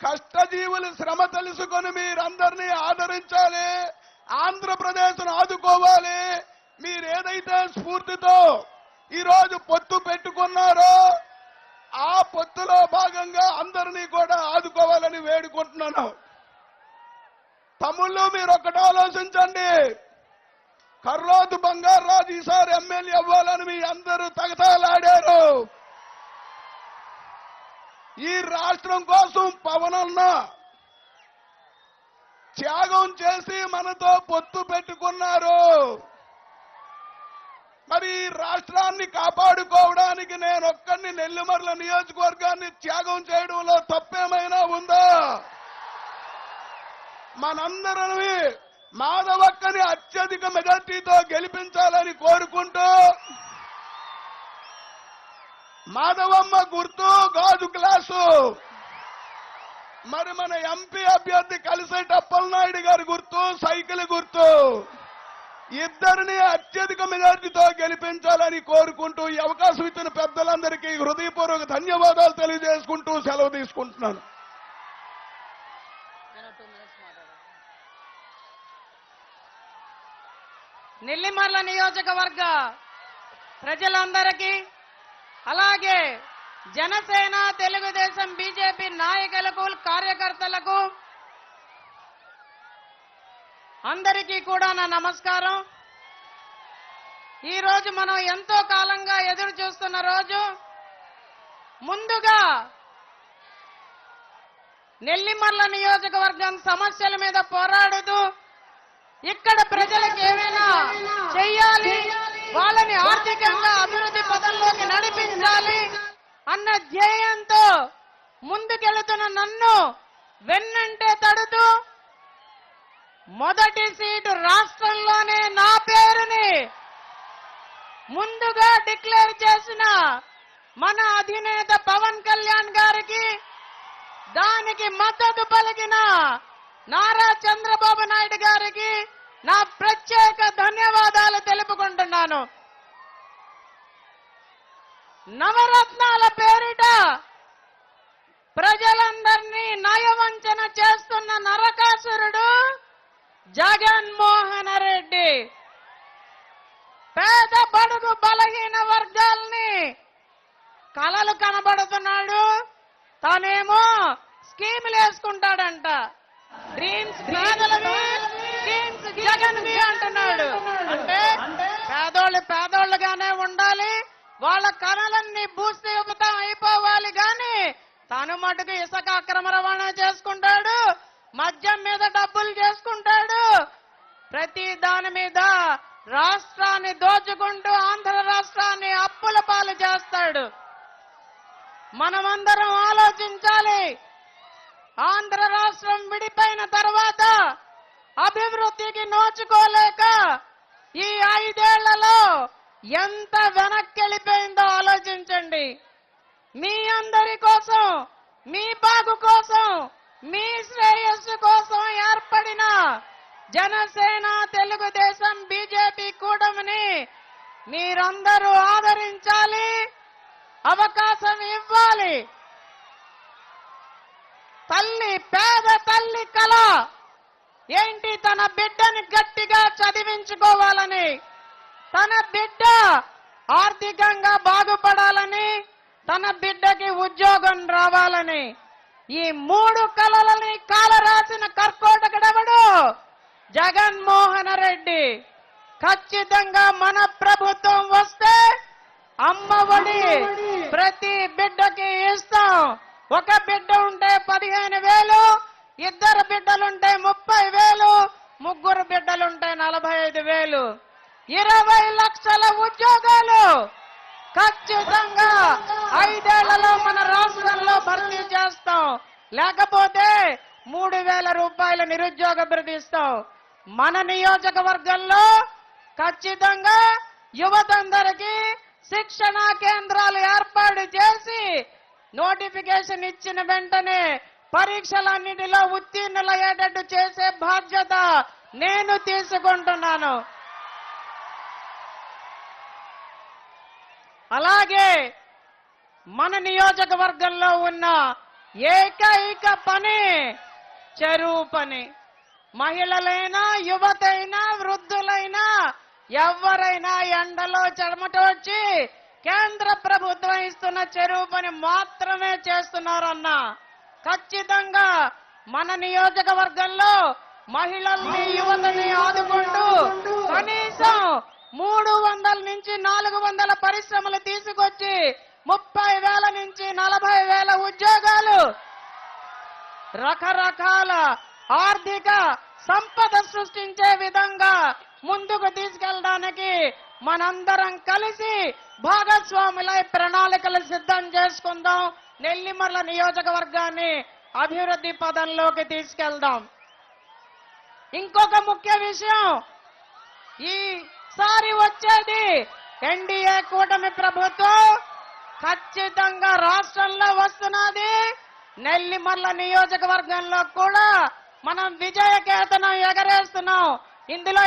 కష్టజీవుల శ్రమ తెలుసుకొని మీరందరినీ ఆదరించాలి, ఆంధ్రప్రదేశ్ను ఆదుకోవాలి. మీరేదైతే స్ఫూర్తితో ఈరోజు పొత్తు పెట్టుకున్నారో ఆ పొత్తులో భాగంగా అందరినీ కూడా ఆదుకోవాలని వేడుకుంటున్నాను. తమ్ముళ్ళు, మీరు ఒకటి ఆలోచించండి. కర్రోతు బంగారాజు ఈసారి ఎమ్మెల్యే అవ్వాలని మీ అందరూ తగతాలాడారు. ఈ రాష్ట్రం కోసం పవనన్న త్యాగం చేసి మనతో పొత్తు పెట్టుకున్నారు. మరి ఈ రాష్ట్రాన్ని కాపాడుకోవడానికి నేను ఒక్కడిని నెల్లిమర్ల నియోజకవర్గాన్ని త్యాగం చేయడంలో తప్పేమైనా ఉందా? మనందరినీ మాధవక్కని అత్యధిక మెజార్టీతో గెలిపించాలని కోరుకుంటూ, మాధవమ్మ గుర్తు గాజు గ్లాసు, మరి మన ఎంపీ అభ్యర్థి కలిసేటి అప్పలనాయుడు గారి గుర్తు సైకిల్ గుర్తు, ఇద్దరిని అత్యధిక మెజార్టీతో గెలిపించాలని కోరుకుంటూ ఈ అవకాశం ఇచ్చిన పెద్దలందరికీ హృదయపూర్వక ధన్యవాదాలు తెలియజేసుకుంటూ సెలవు తీసుకుంటున్నాను. నెల్లిమర్ల నియోజకవర్గ ప్రజలందరికీ, అలాగే జనసేన, తెలుగుదేశం, బీజేపీ నాయకులకు, కార్యకర్తలకు అందరికీ కూడా నా నమస్కారం. ఈరోజు మనం ఎంతో కాలంగా ఎదురు చూస్తున్న రోజు. ముందుగా నెల్లిమర్ల నియోజకవర్గం సమస్యల మీద పోరాడుతూ ఇక్కడ ప్రజలకు ఏమైనా చెయ్యాలి, వాళ్ళని ఆర్థికంగా అభివృద్ధి పథంలోకి నడిపించాలి అన్న ధ్యేయంతో ముందుకెళ్తున్న నన్ను వెన్నంటే తడుతూ మొదటి సీటు రాష్ట్రంలోనే నా పేరుని ముందుగా డిక్లేర్ చేసిన మన అధినేత పవన్ కళ్యాణ్ గారికి, దానికి మద్దతు పలికిన నారా చంద్రబాబు నాయుడు గారికి నా ప్రత్యేక ధన్యవాదాలు తెలుపుకుంటున్నాను. నవరత్నాల పేరిట ప్రజలందరినీ నయవంచన చేస్తున్న నరకాసురుడు జగన్మోహన్ రెడ్డి పేద బడుగు బలహీన వర్గాల్ని కలలు కనబడుతున్నాడు. తానేమో స్కీములు వేసుకుంటాడంట. డ్రీమ్స్ పేదలవి, స్కీమ్స్ జగన్వి అంటున్నాడు. అంటే పేదోళ్ళు పేదోళ్ళుగానే ఉండాలి, వాళ్ళ కళలన్నీ భూస్థితం అయిపోవాలి. గాని తాను మటుకు ఇసుక అక్రమ రవాణా చేసుకుంటాడు, మద్యం మీద డబ్బులు చేసుకుంటాడు, ప్రతి దాని మీద రాష్ట్రాన్ని దోచుకుంటూ ఆంధ్ర రాష్ట్రాన్ని అప్పుల పాలు చేస్తాడు. మనమందరం ఆలోచించాలి. ఆంధ్ర రాష్ట్రం విడిపోయిన తర్వాత అభివృద్ధికి నోచుకోలేక ఈ 5 ఏళ్లలో ఎంత వెనక్కి వెళ్ళిపోయిందో ఆలోచించండి. మీ అందరి కోసం, మీ బాగు కోసం, మీ శ్రేయస్సు కోసం ఏర్పడిన జనసేన, తెలుగుదేశం, బీజేపీ కూటమిని మీరందరూ ఆదరించాలి, అవకాశం ఇవ్వాలి. తల్లి, పేద తల్లి కల ఏంటి? తన బిడ్డని గట్టిగా చదివించుకోవాలని, తన బిడ్డ ఆర్థికంగా బాగుపడాలని, తన బిడ్డకి ఉద్యోగం రావాలని. ఈ 3 కలలని కాలరాసిన కర్కోటకుడెవడు? జగన్మోహన్ రెడ్డి. ఖచ్చితంగా మన ప్రభుత్వం వస్తే అమ్మ ఒడి ప్రతి బిడ్డకి ఇస్తాం. ఒక బిడ్డ ఉంటే 15,000, 2 బిడ్డలుంటే 30,000, 3 బిడ్డలుంటే 45,000, 20 లక్షల ఉద్యోగాలు ఖచ్చితంగా 5 ఏళ్లలో మన రాష్ట్రంలో భర్తీ చేస్తాం. లేకపోతే 3,000 రూపాయల నిరుద్యోగ భృతి ఇస్తాం. మన నియోజకవర్గంలో ఖచ్చితంగా యువతందరికీ శిక్షణా కేంద్రాలు ఏర్పాటు చేసి నోటిఫికేషన్ ఇచ్చిన వెంటనే పరీక్షలన్నిటిలో ఉత్తీర్ణులయ్యేటట్టు చేసే బాధ్యత నేను తీసుకుంటున్నాను. అలాగే మన నియోజకవర్గంలో ఉన్న ఏకైక పని చెరువు పని. మహిళలైనా, యువతైనా, వృద్ధులైనా ఎవరైనా ఎండలో చెమటోడ్చి కేంద్ర ప్రభుత్వం ఇస్తున్న చెరువు పని మాత్రమే చేస్తున్నారన్నా. ఖచ్చితంగా మన నియోజకవర్గంలో మహిళల్ని, యువతని ఆదుకుంటూ కనీసం 300 నుంచి 400 పరిశ్రమలు తీసుకొచ్చి 30,000 నుంచి 40,000 ఉద్యోగాలు, రకరకాల ఆర్థిక సంపద సృష్టించే విధంగా ముందుకు తీసుకెళ్ళడానికి మనందరం కలిసి భాగస్వాములై ప్రణాళికలు సిద్ధం చేసుకుందాం. నెల్లిమర్ల నియోజకవర్గాన్ని అభివృద్ధి పదంలోకి తీసుకెళ్దాం. ఇంకొక ముఖ్య విషయం, ఈసారి వచ్చేది ఎన్డీఏ కూటమి ప్రభుత్వం ఖచ్చితంగా రాష్ట్రంలో వస్తున్నది. నెల్లిమర్ల నియోజకవర్గంలో కూడా మనం విజయ కేతనం ఎగరేస్తున్నాం. ఇందులో